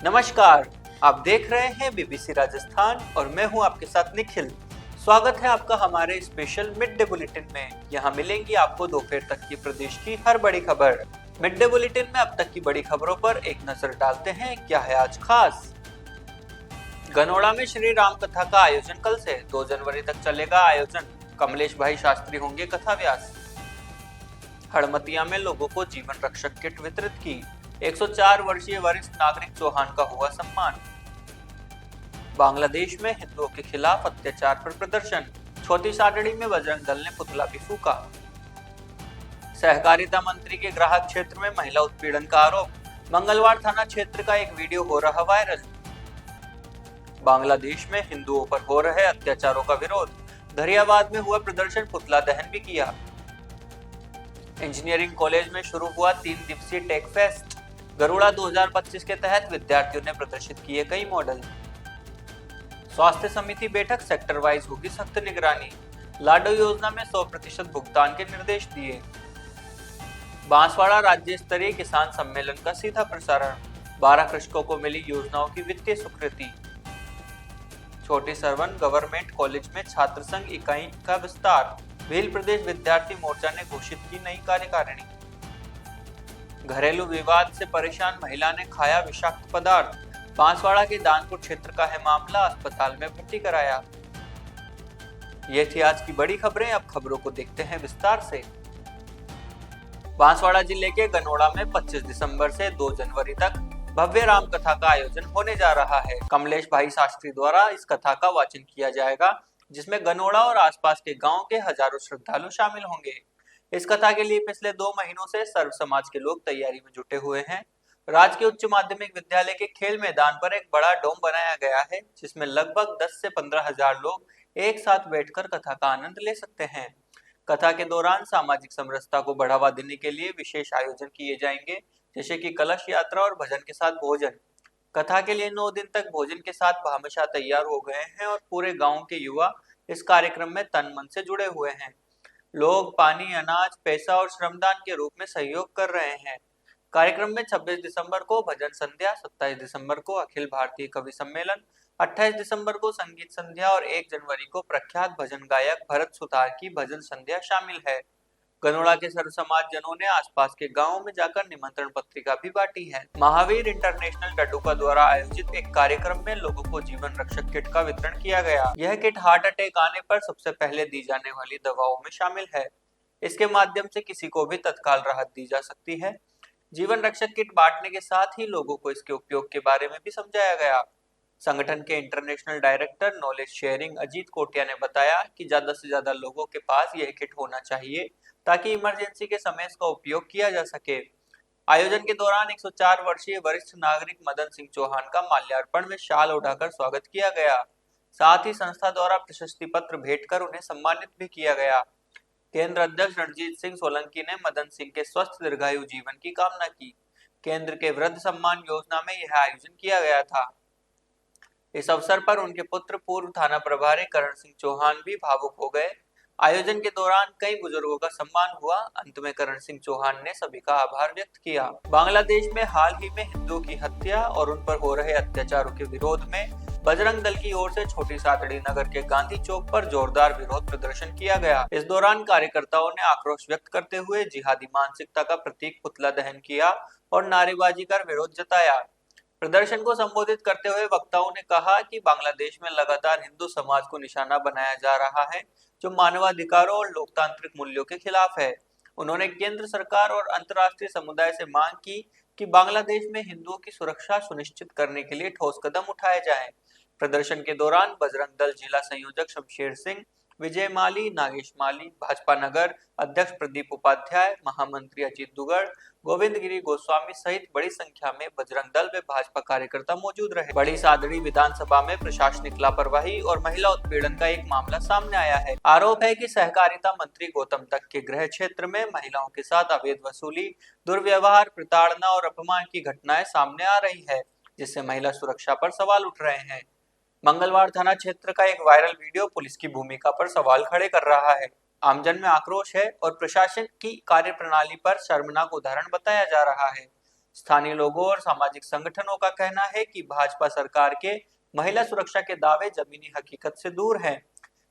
नमस्कार, आप देख रहे हैं बीबीसी राजस्थान और मैं हूं आपके साथ निखिल। स्वागत है आपका हमारे स्पेशल मिड डे बुलेटिन में। यहां मिलेंगी आपको दोपहर तक की प्रदेश की हर बड़ी खबर। मिड डे बुलेटिन में अब तक की बड़ी खबरों पर एक नजर डालते हैं। क्या है आज खास? गनोड़ा में श्री राम कथा का आयोजन कल से 2 जनवरी तक चलेगा आयोजन। कमलेश भाई शास्त्री होंगे कथा व्यास। हड़मतिया में लोगों को जीवन रक्षक किट वितरित की। 104 वर्षीय वरिष्ठ नागरिक चौहान का हुआ सम्मान। बांग्लादेश में हिंदुओं के खिलाफ अत्याचार पर प्रदर्शन। छोटी सादड़ी में बजरंग दल ने पुतला भी फूका। सहकारिता मंत्री के ग्राहक क्षेत्र में महिला उत्पीड़न का आरोप। मंगलवार थाना क्षेत्र का एक वीडियो हो रहा वायरल। बांग्लादेश में हिंदुओं पर हो रहे अत्याचारों का विरोध। धरियावाद में हुआ प्रदर्शन, पुतला दहन भी किया। इंजीनियरिंग कॉलेज में शुरू हुआ 3 दिवसीय टेक फेस्ट। गरुड़ा 2025 के तहत विद्यार्थियों ने प्रदर्शित किए कई मॉडल। स्वास्थ्य समिति बैठक, सेक्टर वाइज होगी सख्त निगरानी। लाडो योजना में 100% भुगतान के निर्देश दिए। बांसवाड़ा राज्य स्तरीय किसान सम्मेलन का सीधा प्रसारण। 12 कृषकों को मिली योजनाओं की वित्तीय स्वीकृति। छोटी सरवन गवर्नमेंट कॉलेज में छात्र संघ इकाई का विस्तार। भील प्रदेश विद्यार्थी मोर्चा ने घोषित की नई कार्यकारिणी। घरेलू विवाद से परेशान महिला ने खाया विषाक्त पदार्थ। बांसवाड़ा के दानपुर क्षेत्र का है मामला, अस्पताल में भर्ती कराया। ये थी आज की बड़ी खबरें। अब खबरों को देखते हैं विस्तार से। बांसवाड़ा जिले के गनोड़ा में 25 दिसंबर से 2 जनवरी तक भव्य राम कथा का आयोजन होने जा रहा है। कमलेश भाई शास्त्री द्वारा इस कथा का वाचन किया जाएगा, जिसमें गनोड़ा और आसपास के गांव के हजारों श्रद्धालु शामिल होंगे। इस कथा के लिए पिछले 2 महीनों से सर्व समाज के लोग तैयारी में जुटे हुए हैं। राजकीय उच्च माध्यमिक विद्यालय के खेल मैदान पर एक बड़ा डोम बनाया गया है, जिसमें लगभग 10 से 15 हजार लोग एक साथ बैठकर कथा का आनंद ले सकते हैं। कथा के दौरान सामाजिक समरसता को बढ़ावा देने के लिए विशेष आयोजन किए जाएंगे, जैसे कि कलश यात्रा और भजन के साथ भोजन। कथा के लिए 9 दिन तक भोजन के साथ भामाशाह तैयार हो गए हैं और पूरे गांव के युवा इस कार्यक्रम में तन मन से जुड़े हुए हैं। लोग पानी, अनाज, पैसा और श्रमदान के रूप में सहयोग कर रहे हैं। कार्यक्रम में 26 दिसंबर को भजन संध्या, 27 दिसंबर को अखिल भारतीय कवि सम्मेलन, 28 दिसंबर को संगीत संध्या और 1 जनवरी को प्रख्यात भजन गायक भरत सुतार की भजन संध्या शामिल है। गनोड़ा के सर्व समाज जनों ने आसपास के गांवों में जाकर निमंत्रण पत्रिका भी बांटी है। महावीर इंटरनेशनल डडुका द्वारा आयोजित एक कार्यक्रम में लोगों को जीवन रक्षक किट का वितरण किया गया। यह किट हार्ट अटैक आने पर सबसे पहले दी जाने वाली दवाओं में शामिल है। इसके माध्यम से किसी को भी तत्काल राहत दी जा सकती है। जीवन रक्षक किट बांटने के साथ ही लोगों को इसके उपयोग के बारे में भी समझाया गया। संगठन के international director knowledge sharing Ajit Kotia ने बताया कि ज्यादा से ज्यादा लोगों के पास यह किट होना चाहिए, ताकि इमरजेंसी के समय इसका उपयोग किया जा सके। आयोजन के दौरान 104 वर्षीय वरिष्ठ नागरिक मदन सिंह चौहान का माल्यार्पण में शाल उठाकर स्वागत किया गया। साथ ही संस्था द्वारा प्रशस्ति पत्र भेंट कर उन्हें सम्मानित भी किया गया। केंद्र अध्यक्ष रणजीत सिंह सोलंकी ने मदन सिंह के स्वस्थ दीर्घायु जीवन की कामना की। केंद्र के वृद्ध सम्मान योजना में यह आयोजन किया गया था। इस अवसर पर उनके पुत्र पूर्व थाना प्रभारी करण सिंह चौहान भी भावुक हो गए। आयोजन के दौरान कई बुजुर्गों का सम्मान हुआ। अंत में करण सिंह चौहान ने सभी का आभार व्यक्त किया। बांग्लादेश में हाल ही में हिंदुओं की हत्या और उन पर हो रहे अत्याचारों के विरोध में बजरंग दल की ओर से छोटी सादड़ी नगर के गांधी चौक पर जोरदार विरोध प्रदर्शन किया गया। इस दौरान कार्यकर्ताओं ने आक्रोश व्यक्त करते हुए जिहादी मानसिकता का प्रतीक पुतला दहन किया और नारेबाजी कर विरोध जताया। प्रदर्शन को संबोधित करते हुए वक्ताओं ने कहा कि बांग्लादेश में लगातार हिंदू समाज को निशाना बनाया जा रहा है, जो मानवाधिकारों और लोकतांत्रिक मूल्यों के खिलाफ है। उन्होंने केंद्र सरकार और अंतर्राष्ट्रीय समुदाय से मांग की कि बांग्लादेश में हिंदुओं की सुरक्षा सुनिश्चित करने के लिए ठोस कदम उठाए जाएं। प्रदर्शन के दौरान बजरंग दल जिला संयोजक शमशेर सिंह, विजय माली, नागेश माली, भाजपा नगर अध्यक्ष प्रदीप उपाध्याय, महामंत्री अजीत दुगड़, गोविंद गिरी गोस्वामी सहित बड़ी संख्या में बजरंग दल व भाजपा कार्यकर्ता मौजूद रहे। बड़ी सादड़ी विधानसभा में प्रशासनिक लापरवाही और महिला उत्पीड़न का एक मामला सामने आया है। आरोप है कि सहकारिता मंत्री गौतम तक के गृह क्षेत्र में महिलाओं के साथ अवैध वसूली, दुर्व्यवहार, प्रताड़ना और अपमान की घटनाएं सामने आ रही है, जिससे महिला सुरक्षा पर सवाल उठ रहे हैं। मंगलवार थाना क्षेत्र का एक वायरल वीडियो पुलिस की भूमिका पर सवाल खड़े कर रहा है। आमजन में आक्रोश है और प्रशासन की कार्यप्रणाली पर शर्मनाक उदाहरण बताया जा रहा है। स्थानीय लोगों और सामाजिक संगठनों का कहना है कि भाजपा सरकार के महिला सुरक्षा के दावे जमीनी हकीकत से दूर हैं।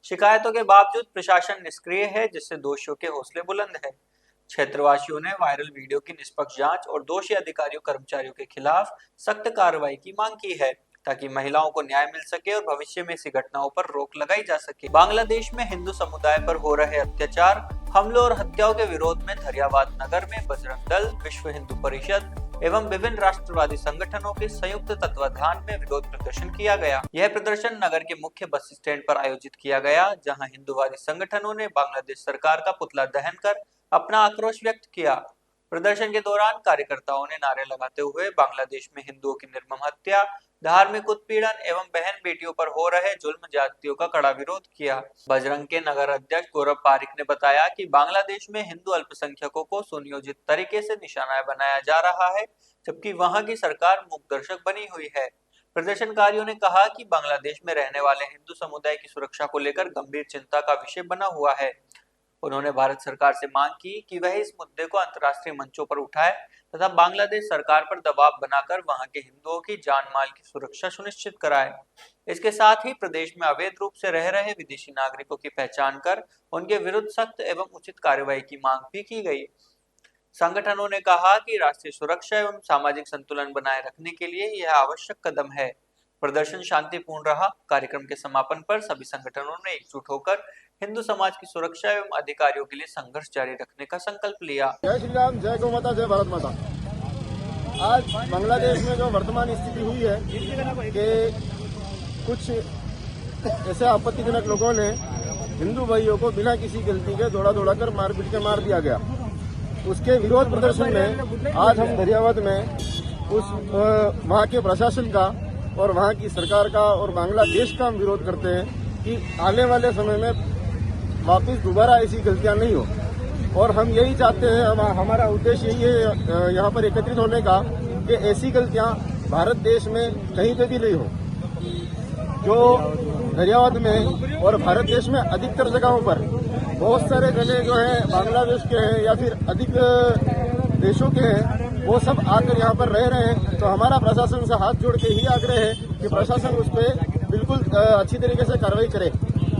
शिकायतों के बावजूद प्रशासन निष्क्रिय है, जिससे दोषियों के हौसले बुलंद है। क्षेत्रवासियों ने वायरल वीडियो की निष्पक्ष जांच और दोषी अधिकारियों कर्मचारियों के खिलाफ सख्त कार्रवाई की मांग की है, ताकि महिलाओं को न्याय मिल सके और भविष्य में ऐसी घटनाओं पर रोक लगाई जा सके। बांग्लादेश में हिंदू समुदाय पर हो रहे अत्याचार, हमलों और हत्याओं के विरोध में धरियावाद नगर में बजरंग दल, विश्व हिंदू परिषद एवं विभिन्न राष्ट्रवादी संगठनों के संयुक्त तत्वाधान में विरोध प्रदर्शन किया गया। यह प्रदर्शन नगर के मुख्य बस स्टैंड पर आयोजित किया गया, जहां हिंदूवादी संगठनों ने बांग्लादेश सरकार का पुतला दहन कर अपना आक्रोश व्यक्त किया। प्रदर्शन के दौरान कार्यकर्ताओं ने नारे लगाते हुए बांग्लादेश में हिंदुओं की निर्मम हत्या, धार्मिक उत्पीड़न एवं बहन बेटियों पर हो रहे जुल्म ज्यादतियों का कड़ा विरोध किया। बजरंग के नगर अध्यक्ष गौरव पारिक ने बताया कि बांग्लादेश में हिंदू अल्पसंख्यकों को सुनियोजित तरीके से निशाना बनाया जा रहा है, जबकि वहां की सरकार मूकदर्शक बनी हुई है। प्रदर्शनकारियों ने कहा कि बांग्लादेश में रहने वाले हिंदू समुदाय की सुरक्षा को लेकर गंभीर चिंता का विषय बना हुआ है। उन्होंने भारत सरकार से मांग की कि वह इस मुद्दे को अंतर्राष्ट्रीय मंचों पर उठाए तथा बांग्लादेश सरकार पर दबाव बनाकर वहां के हिंदुओं की जान माल की सुरक्षा सुनिश्चित कराए। इसके साथ ही प्रदेश में अवैध रूप से रह रहे विदेशी नागरिकों की पहचान कर उनके विरुद्ध सख्त एवं उचित कार्रवाई की मांग भी की गई। संगठनों ने कहा कि राष्ट्रीय सुरक्षा एवं सामाजिक संतुलन बनाए रखने के लिए यह आवश्यक कदम है। प्रदर्शन शांतिपूर्ण रहा। कार्यक्रम के समापन पर सभी संगठनों ने एकजुट होकर हिंदू समाज की सुरक्षा एवं अधिकारियों के लिए संघर्ष जारी रखने का संकल्प लिया। जय श्री राम, जय गौ माता, जय भारत माता। आज बांग्लादेश में जो वर्तमान स्थिति हुई है कि कुछ ऐसे आपत्तिजनक लोगों ने हिंदू भाइयों को बिना किसी गलती के दौड़ा कर मार पीट के मार दिया गया। उसके विरोध प्रदर्शन में आज हम धरियावाद में उस वहाँ के प्रशासन का और वहाँ की सरकार का और बांग्लादेश का हम विरोध करते हैं कि आने वाले समय में वापिस दोबारा ऐसी गलतियां नहीं हो। और हम यही चाहते हैं, हमारा उद्देश्य यही है यहाँ पर एकत्रित होने का कि ऐसी गलतियां भारत देश में कहीं पे भी नहीं हो। जो धरियावाद में और भारत देश में अधिकतर जगहों पर बहुत सारे जने जो है बांग्लादेश के हैं या फिर अधिक देशों के हैं, वो सब आकर यहाँ पर रह रहे हैं। तो हमारा प्रशासन से हाथ जोड़ के ही आग्रह है कि प्रशासन उस पर बिल्कुल अच्छी तरीके से कार्रवाई करे।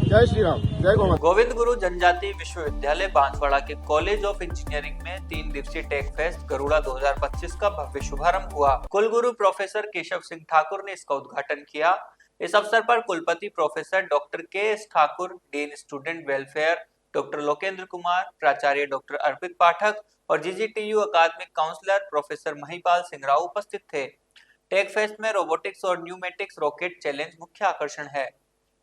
जय श्री राम, जय गौ माता। गोविंद गुरु जनजाति विश्वविद्यालय बांसवाड़ा के कॉलेज ऑफ इंजीनियरिंग में 3 दिवसीय टेक फेस्ट गरुड़ा 2025 का भव्य शुभारंभ हुआ। कुलगुरु प्रोफेसर केशव सिंह ठाकुर ने इसका उद्घाटन किया। इस अवसर पर कुलपति professor doctor KS. Thakur, dean student welfare doctor Lokendra Kumar, प्राचार्य डॉक्टर अर्पित पाठक और जीजीटीयू अकादमिक काउंसलर प्रोफेसर महिपाल सिंह राव उपस्थित थे। टेक फेस्ट में रोबोटिक्स और न्यूमेटिक्स रॉकेट चैलेंज मुख्य आकर्षण है।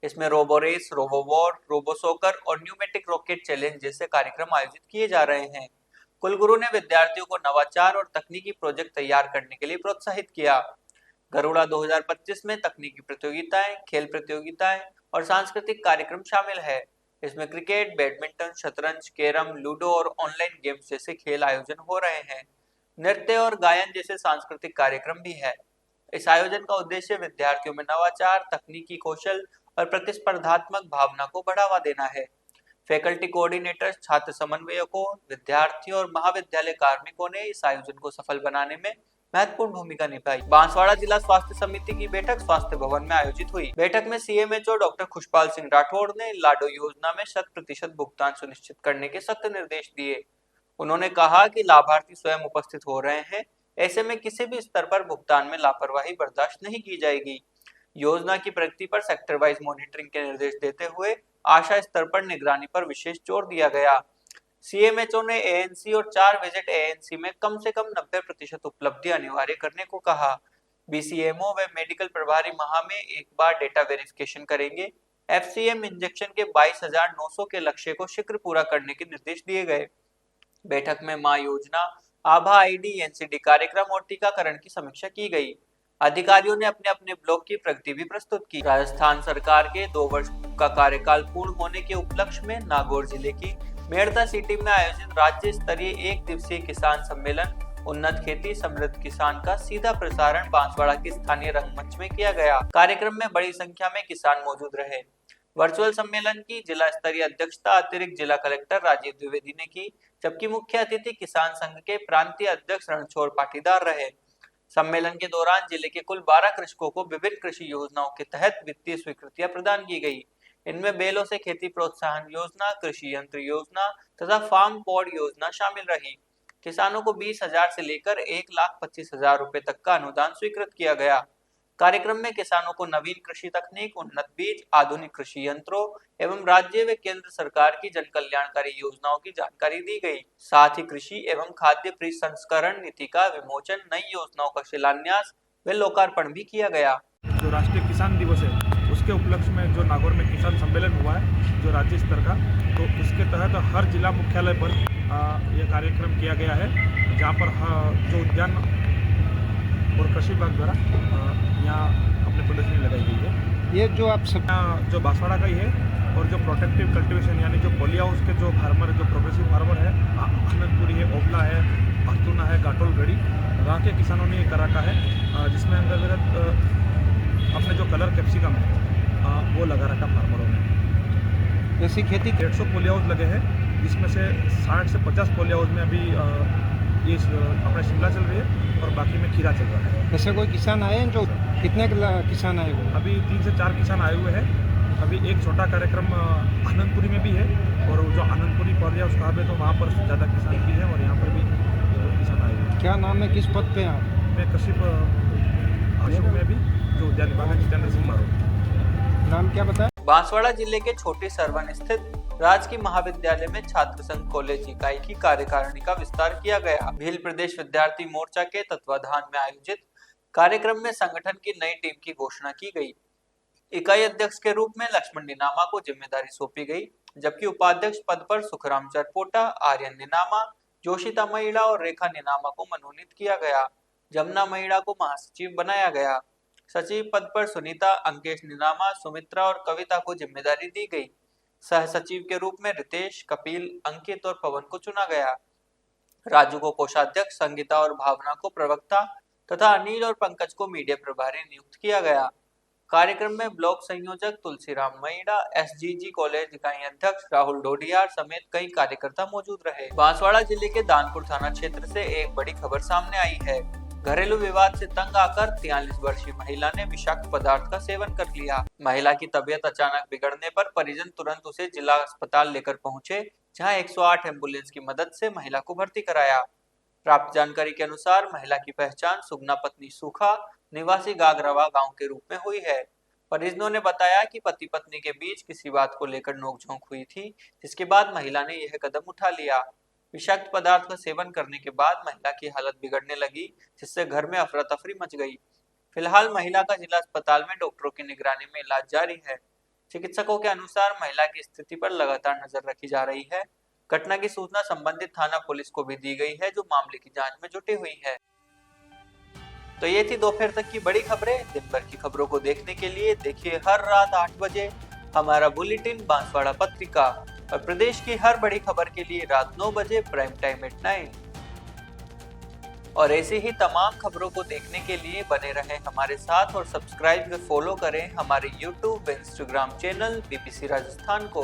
इसमें रोबोरेस, रोबोवॉर, रोबोसोकर और न्यूमेटिक रॉकेट चैलेंज जैसे कार्यक्रम आयोजित किए जा रहे हैं। कुलगुरु ने विद्यार्थियों को नवाचार और तकनीकी प्रोजेक्ट तैयार करने के लिए प्रोत्साहित किया। गरुड़ा 2025 में तकनीकी प्रतियोगिताएं, खेल प्रतियोगिताएं और सांस्कृतिक कार्यक्रम शामिल है। इसमें क्रिकेट, बैडमिंटन, शतरंज, कैरम, लूडो और ऑनलाइन गेम्स जैसे खेल आयोजन हो रहे हैं। नृत्य और गायन जैसे सांस्कृतिक कार्यक्रम भी है। इस आयोजन का उद्देश्य विद्यार्थियों में नवाचार, तकनीकी कौशल और प्रतिस्पर्धात्मक भावना को बढ़ावा देना है। फैकल्टी कोऑर्डिनेटर्स, छात्र समन्वयकों, विद्यार्थियों और महाविद्यालय कार्मिकों ने इस आयोजन को सफल बनाने में महत्वपूर्ण भूमिका निभाई। बांसवाड़ा जिला स्वास्थ्य समिति की बैठक स्वास्थ्य भवन में आयोजित हुई। बैठक में सीएमएचओ डॉक्टर खुशपाल सिंह राठौड़ ने लाडो योजना में 100% भुगतान सुनिश्चित करने के सख्त निर्देश दिए। उन्होंने कहा कि लाभार्थी स्वयं उपस्थित हो रहे हैं, ऐसे में किसी भी स्तर पर भुगतान में लापरवाही बर्दाश्त नहीं की जाएगी। योजना की प्रगति पर सेक्टर वाइज मॉनिटरिंग के निर्देश देते हुए आशा स्तर पर निगरानी पर विशेष जोर दिया गया। सीएमएचओ ने एएनसी और 4 विजिट एएनसी में कम से कम 90% उपलब्धि अनिवार्य करने को कहा। बीसीएमओ व मेडिकल प्रभारी माह में एक बार डेटा वेरिफिकेशन करेंगे। एफसीएम इंजेक्शन के 22,900 के लक्ष्य को शीघ्र पूरा करने के निर्देश दिए गए। बैठक में मां योजना, आभा आईडी, एनसीडी कार्यक्रम और टीकाकरण की समीक्षा की गई। अधिकारियों ने अपने अपने ब्लॉक की प्रगति भी प्रस्तुत की। राजस्थान सरकार के 2 वर्ष का कार्यकाल पूर्ण होने के उपलक्ष्य में नागौर जिले की मेड़ता सिटी में आयोजित राज्य स्तरीय 1 दिवसीय किसान सम्मेलन उन्नत खेती समृद्ध किसान का सीधा प्रसारण बांसवाड़ा के स्थानीय रंगमंच में किया गया। कार्यक्रम में बड़ी संख्या में किसान मौजूद रहे। वर्चुअल सम्मेलन की जिला स्तरीय अध्यक्षता अतिरिक्त जिला कलेक्टर राजीव द्विवेदी ने की, जबकि मुख्य अतिथि किसान संघ के प्रांतीय अध्यक्ष रणछोड़ पाटीदार रहे। सम्मेलन के दौरान जिले के कुल 12 कृषकों को विभिन्न कृषि योजनाओं के तहत वित्तीय स्वीकृतियां प्रदान की गई। इनमें बेलों से खेती प्रोत्साहन योजना, कृषि यंत्र योजना तथा फार्म पॉड योजना शामिल रही। किसानों को 20,000 से लेकर 1,25,000 रुपए तक का अनुदान स्वीकृत किया गया। कार्यक्रम में किसानों को नवीन कृषि तकनीक, उन्नत बीज, आधुनिक कृषि यंत्रों एवं राज्य व केंद्र सरकार की जन कल्याणकारी योजनाओं की जानकारी दी गई। साथ ही कृषि एवं खाद्य प्रसंस्करण नीति का विमोचन, नई योजनाओं का शिलान्यास व लोकार्पण भी किया गया। जो राष्ट्रीय किसान दिवस है उसके उपलक्ष्य में जो नागौर में किसान सम्मेलन हुआ है जो राज्य स्तर का, तो इसके तहत हर जिला मुख्यालय पर यह कार्यक्रम किया गया है, जहाँ पर जो उद्यान और कृषि विभाग द्वारा यहाँ अपने प्रदर्शनी लगाई गई है। ये जो आप सब जो बांसवाड़ा का ही है और जो प्रोटेक्टिव कल्टीवेशन यानी जो पॉली हाउस के जो फार्मर जो प्रोग्रेसिव फार्मर है, आनंदपुरी है, ओबला है, अस्तूना है, गाटोल गढ़ी, वहाँ के किसानों ने ये करा का है, जिसमें अंतर्गत अपने जो कलर कैप्सिकम है वो लगा रखा फार्मरों ने। ऐसी खेती 150 पॉली हाउस लगे हैं, जिसमें से 60 से 50 पॉली हाउस में अभी ये अपना शिमला चल रही है और बाकी में खीरा चल रहा है। ऐसे कोई किसान आए हैं जो कितने किसान आए हुए? अभी 3 से 4 किसान आए हुए हैं। अभी एक छोटा कार्यक्रम आनंदपुरी में भी है और जो आनंदपुरी पॉली हाउस कहा है तो वहाँ पर ज़्यादा किसान भी हैं और यहाँ पर भी किसान आए हुए हैं। क्या नाम है, किस पद पे हैं आप? मैं कृषि आश्रम में भी जो उद्यान विभाग है जितेंद्र सिंह मारो। नाम क्या बताया? बांसवाड़ा जिले के छोटी सरवन स्थित राजकीय महाविद्यालय में छात्र संघ कॉलेज इकाई की कार्यकारिणी का विस्तार किया गया। भील प्रदेश विद्यार्थी मोर्चा के तत्वाधान में आयोजित कार्यक्रम में संगठन की नई टीम की घोषणा की गई। इकाई अध्यक्ष के रूप में लक्ष्मण निनामा को जिम्मेदारी सौंपी गई, जबकि उपाध्यक्ष पद पर सुखराम चरपोटा, आर्यन निनामा, जोशिता महिड़ा और रेखा निनामा को मनोनीत किया गया। जमुना महिड़ा को महासचिव बनाया गया। सचिव पद पर सुनीता, अंकेश निनामा, सुमित्रा और कविता को जिम्मेदारी दी गई। सह सचिव के रूप में रितेश, कपिल, अंकित और पवन को चुना गया। राजू को कोषाध्यक्ष, संगीता और भावना को प्रवक्ता तथा अनिल और पंकज को मीडिया प्रभारी नियुक्त किया गया। कार्यक्रम में ब्लॉक संयोजक तुलसीराम महिड़ा, एसजीजी कॉलेज इकाई अध्यक्ष राहुल डोडियार समेत कई कार्यकर्ता मौजूद रहे। बांसवाड़ा जिले के दानपुर थाना क्षेत्र से एक बड़ी खबर सामने आई है। घरेलू विवाद से तंग आकर 43 वर्षीय महिला ने विषाक्त पदार्थ का सेवन कर लिया। महिला की तबीयत अचानक बिगड़ने पर परिजन तुरंत उसे जिला अस्पताल लेकर पहुंचे, जहां 108 एम्बुलेंस की मदद से महिला को भर्ती कराया। प्राप्त जानकारी के अनुसार महिला की पहचान सुगना पत्नी सूखा, निवासी गागरवा गांव के रूप में हुई है। परिजनों ने बताया कि पति पत्नी के बीच किसी बात को लेकर नोकझोंक हुई थी, जिसके बाद महिला ने यह कदम उठा लिया। विषाक्त पदार्थ का सेवन करने के बाद महिला की हालत बिगड़ने लगी, जिससे घर में अफरा तफरी मच गई। फिलहाल महिला का जिला अस्पताल में डॉक्टरों की निगरानी में इलाज जारी है। चिकित्सकों के अनुसार महिला की स्थिति पर लगातार नजर रखी जा रही है। घटना की सूचना संबंधित थाना पुलिस को भी दी गई है, जो मामले की जांच में जुटी हुई है। तो ये थी दोपहर तक की बड़ी खबरें। दिन भर की खबरों को देखने के लिए देखिए हर रात 8 बजे हमारा बुलेटिन बांसवाड़ा पत्रिका, और प्रदेश की हर बड़ी खबर के लिए रात 9 बजे प्राइम टाइम एट 9। और ऐसी ही तमाम खबरों को देखने के लिए बने रहें हमारे साथ और सब्सक्राइब व फॉलो करें हमारे YouTube व Instagram चैनल बीपीसी राजस्थान को।